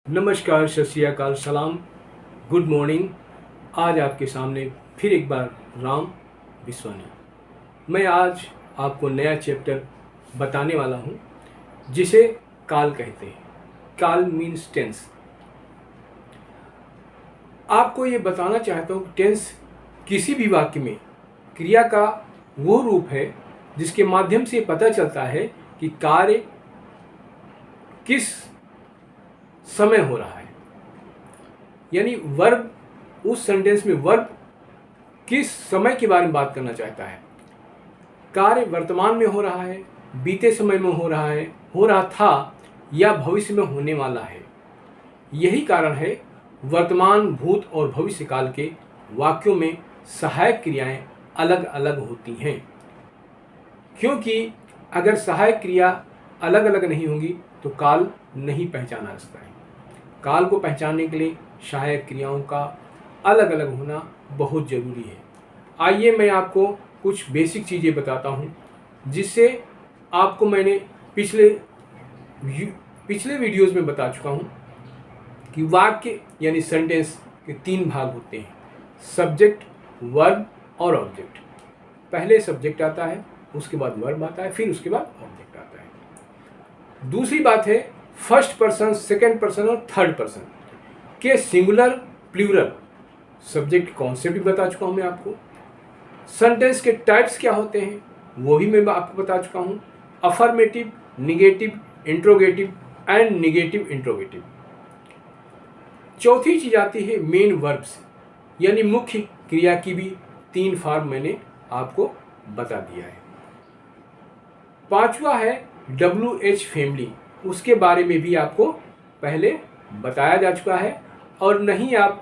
नमस्कार, सत श्री अकाल, सलाम, गुड मॉर्निंग। आज आपके सामने फिर एक बार राम विश्वानी। मैं आज आपको नया चैप्टर बताने वाला हूँ जिसे काल कहते हैं। काल मीन्स टेंस। आपको ये बताना चाहता हूँ टेंस किसी भी वाक्य में क्रिया का वो रूप है जिसके माध्यम से पता चलता है कि कार्य किस समय हो रहा है। यानी वर्ब, उस सेंटेंस में वर्ब किस समय के बारे में बात करना चाहता है। कार्य वर्तमान में हो रहा है, बीते समय में हो रहा था या भविष्य में होने वाला है। यही कारण है वर्तमान, भूत और भविष्य काल के वाक्यों में सहायक क्रियाएं अलग अलग होती हैं। क्योंकि अगर सहायक क्रिया अलग अलग नहीं होंगी तो काल नहीं पहचाना जा सकता है। काल को पहचानने के लिए सहायक क्रियाओं का अलग अलग होना बहुत ज़रूरी है। आइए मैं आपको कुछ बेसिक चीज़ें बताता हूँ जिससे आपको मैंने पिछले वीडियोज़ में बता चुका हूँ कि वाक्य यानी सेंटेंस के 3 भाग होते हैं: सब्जेक्ट, वर्ब और ऑब्जेक्ट। पहले सब्जेक्ट आता है, उसके बाद वर्ब आता है, फिर उसके बाद ऑब्जेक्ट आता है। दूसरी बात है फर्स्ट पर्सन, सेकंड पर्सन और थर्ड पर्सन के सिंगुलर, प्लूरल। सब्जेक्ट कॉन्सेप्ट भी बता चुका हूं मैं आपको। सेंटेंस के टाइप्स क्या होते हैं वो भी मैं आपको बता चुका हूं: affirmative, negative, interrogative and negative interrogative. चौथी चीज आती है मेन वर्ब्स, यानी मुख्य क्रिया की भी 3 फॉर्म मैंने आपको बता दिया है। पांचवा है WH फैमिली, उसके बारे में भी आपको पहले बताया जा चुका है। और नहीं आप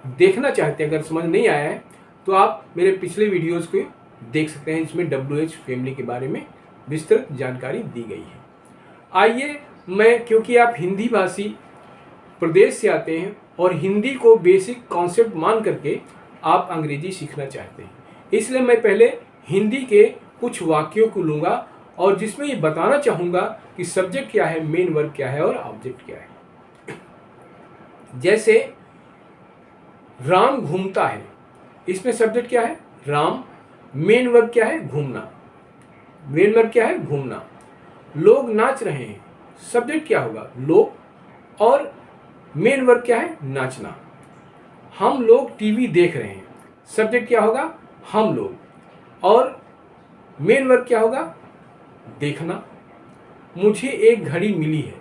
देखना चाहते हैं, अगर समझ नहीं आया है तो आप मेरे पिछले वीडियोस को देख सकते हैं, इसमें WH फैमिली के बारे में विस्तृत जानकारी दी गई है। आइए क्योंकि आप हिंदी भाषी प्रदेश से आते हैं और हिंदी को बेसिक कॉन्सेप्ट मान करके आप अंग्रेजी सीखना चाहते हैं, इसलिए मैं पहले हिंदी के कुछ वाक्यों को लूँगा और जिसमें ये बताना चाहूँगा कि सब्जेक्ट क्या है, मेन वर्ब क्या है और ऑब्जेक्ट क्या है। जैसे राम घूमता है, इसमें सब्जेक्ट क्या है? राम। मेन वर्ब क्या है? घूमना। मेन वर्ब क्या है? घूमना। लोग नाच रहे हैं, सब्जेक्ट क्या होगा? लोग। और मेन वर्ब क्या है? नाचना। हम लोग टीवी देख रहे हैं, सब्जेक्ट क्या होगा? हम लोग। और मेन वर्ब क्या होगा? देखना। मुझे एक घड़ी मिली है,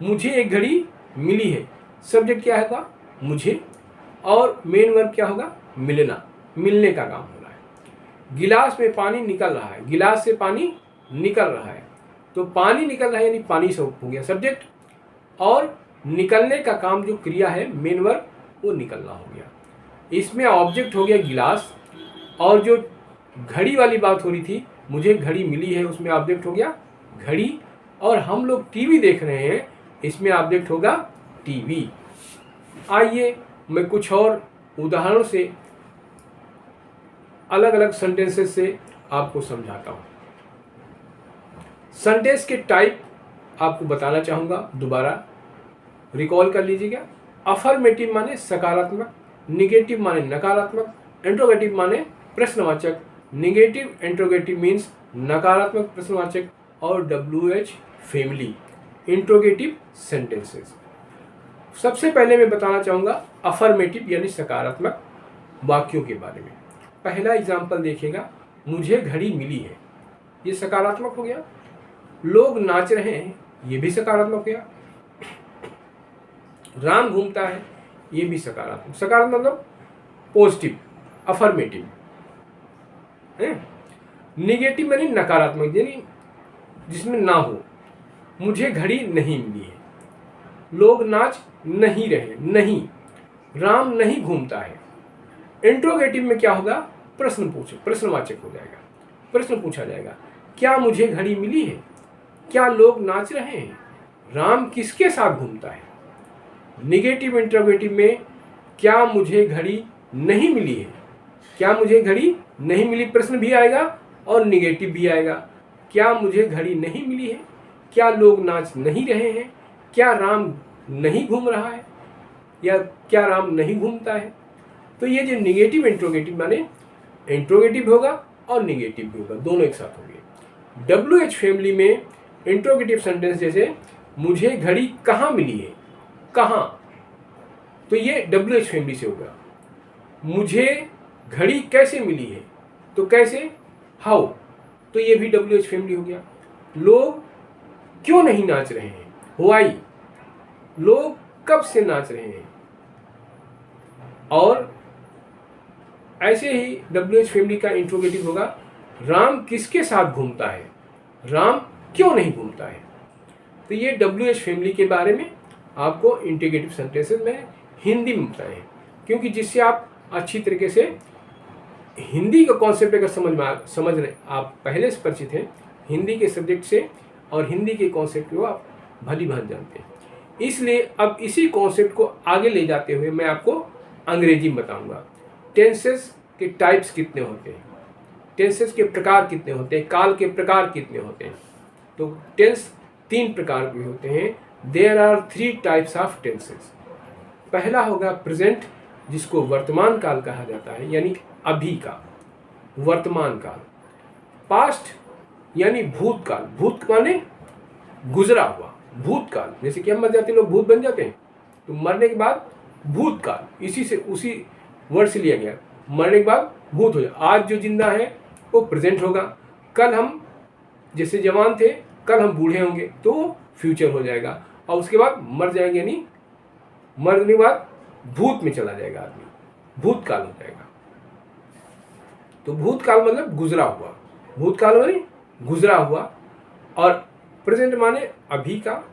मुझे एक घड़ी मिली है, सब्जेक्ट क्या होगा? मुझे। और मेन वर्ब क्या होगा? मिलना, मिलने का काम हो रहा है। गिलास में पानी निकल रहा है, गिलास से पानी निकल रहा है, तो पानी निकल रहा है यानी पानी से हो गया सब्जेक्ट। और निकलने का काम जो क्रिया है मेन वर्ब, वो निकलना हो गया। इसमें ऑब्जेक्ट हो गया गिलास, और जो घड़ी वाली बात हो रही थी, मुझे घड़ी मिली है, उसमें ऑब्जेक्ट हो गया घड़ी। और हम लोग टीवी देख रहे हैं, इसमें ऑब्जेक्ट होगा टीवी। आइए मैं कुछ और उदाहरणों से, अलग अलग सेंटेंसेस से आपको समझाता हूँ। सेंटेंस के टाइप आपको बताना चाहूँगा, दोबारा रिकॉल कर लीजिएगा। अफर्मेटिव माने सकारात्मक, निगेटिव माने नकारात्मक, इंट्रोगेटिव माने प्रश्नवाचक, निगेटिव इंट्रोगेटिव मीन्स नकारात्मक प्रश्नवाचक, और WH फैमिली इंट्रोगेटिव सेंटेंसेस। सबसे पहले मैं बताना चाहूँगा अफर्मेटिव यानी सकारात्मक वाक्यों के बारे में। पहला एग्जाम्पल देखिएगा, मुझे घड़ी मिली है, ये सकारात्मक हो गया। लोग नाच रहे हैं, ये भी सकारात्मक हो गया। राम घूमता है, ये भी सकारात्मक। सकारात्मक मतलब पॉजिटिव, अफर्मेटिव है। निगेटिव यानी नकारात्मक, यानी जिसमें ना हो। मुझे घड़ी नहीं मिली है, लोग नाच नहीं रहे, नहीं। राम नहीं घूमता है। इंट्रोगेटिव में क्या होगा? प्रश्नवाचक हो जाएगा, प्रश्न पूछा जाएगा, क्या मुझे घड़ी मिली है? क्या लोग नाच रहे हैं? राम किसके साथ घूमता है? निगेटिव इंट्रोगेटिव में क्या मुझे घड़ी नहीं मिली है? क्या मुझे घड़ी नहीं मिली, प्रश्न भी आएगा और निगेटिव भी आएगा। क्या मुझे घड़ी नहीं मिली है? क्या लोग नाच नहीं रहे हैं? क्या राम नहीं घूम रहा है या क्या राम नहीं घूमता है। तो ये जो निगेटिव इंट्रोगेटिव माने इंट्रोगेटिव होगा और निगेटिव भी होगा, दोनों एक साथ होंगे। WH फैमिली में इंट्रोगेटिव सेंटेंस जैसे मुझे घड़ी कहाँ मिली है, कहाँ, तो ये WH फैमिली से होगा। मुझे घड़ी कैसे मिली है, तो कैसे, हाउ, तो ये भी WH फैमिली हो गया। लोग क्यों नहीं नाच रहे हैं, व्हाई, लोग कब से नाच रहे हैं। और ऐसे ही WH फैमिली का इंट्रोगेटिव होगा राम किसके साथ घूमता है, राम क्यों नहीं घूमता है। तो ये WH फैमिली के बारे में आपको इंटीग्रेटिव सेंटेंसेस में हिंदी में बताए हैं, क्योंकि जिससे आप अच्छी तरीके से हिंदी का कॉन्सेप्ट अगर समझ रहे, आप पहले से परिचित हैं हिंदी के सब्जेक्ट से और हिंदी के कॉन्सेप्ट को आप भली भांति जानते हैं। इसलिए अब इसी कॉन्सेप्ट को आगे ले जाते हुए मैं आपको अंग्रेजी में बताऊंगा। टेंसेस के टाइप्स कितने होते हैं, टेंसेस के प्रकार कितने होते हैं, काल के प्रकार कितने होते हैं। तो टेंस 3 प्रकार के होते हैं। There are 3 types of tenses. पहला होगा प्रेजेंट, जिसको वर्तमान काल कहा जाता है, यानी अभी का, वर्तमान काल। पास्ट यानी भूतकाल, भूत माने गुजरा हुआ, भूतकाल। जैसे कि हम मर जाते हैं, लोग भूत बन जाते हैं, तो मरने के बाद भूतकाल, इसी से उसी वर्ड से लिया गया, मरने के बाद भूत हो जाए। आज जो जिंदा है वो प्रेजेंट होगा, कल हम जैसे जवान थे, कल हम बूढ़े होंगे तो वो फ्यूचर हो जाएगा, और उसके बाद मर जाएंगे, यानी मरने के बाद भूत में चला जाएगा आदमी, भूतकाल हो जाएगा। तो भूतकाल मतलब गुजरा हुआ, भूतकाल माने गुजरा हुआ, और प्रेजेंट माने अभी का,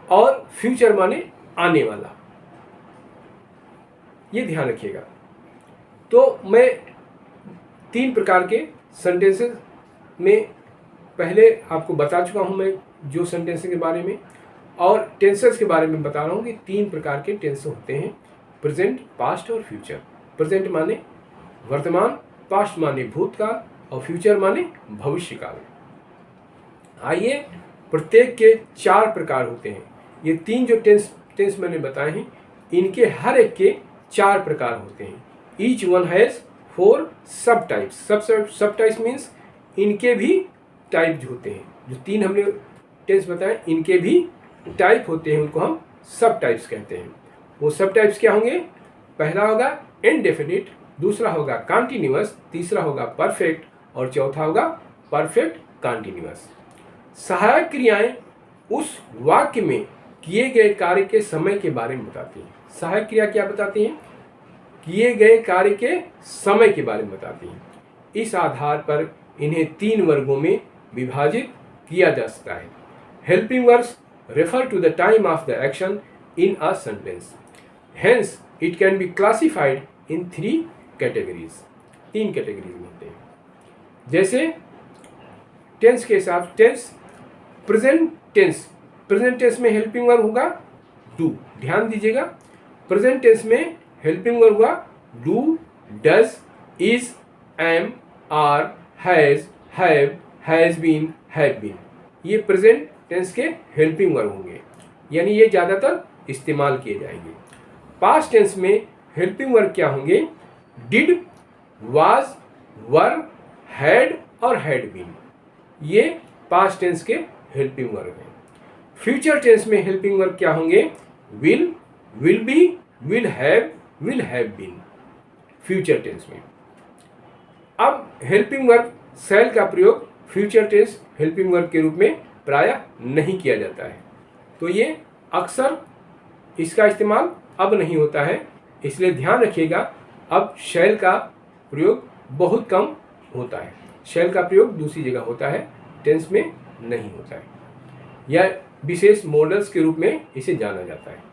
और फ्यूचर माने आने वाला। ये ध्यान रखिएगा। तो मैं 3 प्रकार के सेंटेंसेस में पहले आपको बता चुका हूं, मैं जो सेंटेंसेस के बारे में, और टेंसेस के बारे में बता रहा हूं कि 3 प्रकार के टेंस होते हैं, प्रेजेंट, पास्ट और फ्यूचर। प्रेजेंट माने वर्तमान, पास्ट माने भूतकाल, और फ्यूचर माने भविष्यकाल। आइए, प्रत्येक के 4 प्रकार होते हैं। ये 3 जो टेंस मैंने बताए हैं, इनके हर एक के 4 प्रकार होते हैं। ईच वन हैज़ 4 सब टाइप्स। सब टाइप्स मीन्स इनके भी टाइप होते हैं। जो 3 हमने टेंस बताए, इनके भी टाइप होते हैं, उनको हम सब टाइप्स कहते हैं। वो सब टाइप्स क्या होंगे? पहला होगा इनडेफिनिट, दूसरा होगा कॉन्टिन्यूअस, तीसरा होगा परफेक्ट, और चौथा होगा परफेक्ट कॉन्टिन्यूअस। सहायक क्रियाएं उस वाक्य में किए गए कार्य के समय के बारे में बताती हैं। सहायक क्रिया क्या बताती हैं? किए गए कार्य के समय के बारे में बताती हैं। इस आधार पर इन्हें 3 वर्गों में विभाजित किया जा सकता है। Helping verbs refer to the time of the action in a sentence. Hence, it can be classified in 3 categories. 3 categories में होते हैं। जैसे टेंस के हिसाब, टेंस प्रेजेंट टेंस में हेल्पिंग वर्ब होगा डू। ध्यान दीजिएगा, प्रेजेंट टेंस में हेल्पिंग वर्ब होगा do, does, is, am, are, has, have, has been, have been. ये प्रेजेंट टेंस के हेल्पिंग वर्ब होंगे, यानी ये ज़्यादातर इस्तेमाल किए जाएंगे। पास्ट टेंस में हेल्पिंग वर्ब क्या होंगे? डिड, वाज, वर, हैड और हैड बीन। ये पास्ट टेंस के हेल्पिंग वर्ब हैं। फ्यूचर टेंस में हेल्पिंग वर्ब क्या होंगे? Will, will be, will have been, future tense में। अब हेल्पिंग वर्ब शैल का प्रयोग फ्यूचर टेंस हेल्पिंग वर्ब के रूप में प्रायः नहीं किया जाता है, तो ये अक्सर इसका इस्तेमाल अब नहीं होता है, इसलिए ध्यान रखिएगा। अब शैल का प्रयोग बहुत कम होता है। शैल का प्रयोग दूसरी जगह होता है, टेंस में नहीं होता है, या विशेष मॉडल्स के रूप में इसे जाना जाता है।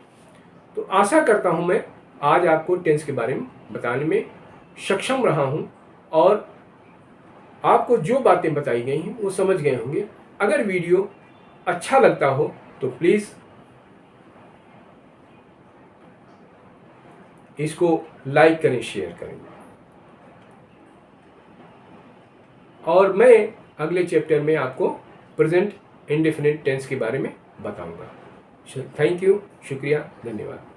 तो आशा करता हूँ मैं आज आपको टेंस के बारे में बताने में सक्षम रहा हूँ, और आपको जो बातें बताई गई हैं वो समझ गए होंगे। अगर वीडियो अच्छा लगता हो तो प्लीज़ इसको लाइक करें, शेयर करें, और मैं अगले चैप्टर में आपको प्रेजेंट इंडेफिनिट टेंस के बारे में बताऊंगा। थैंक यू, शुक्रिया, धन्यवाद।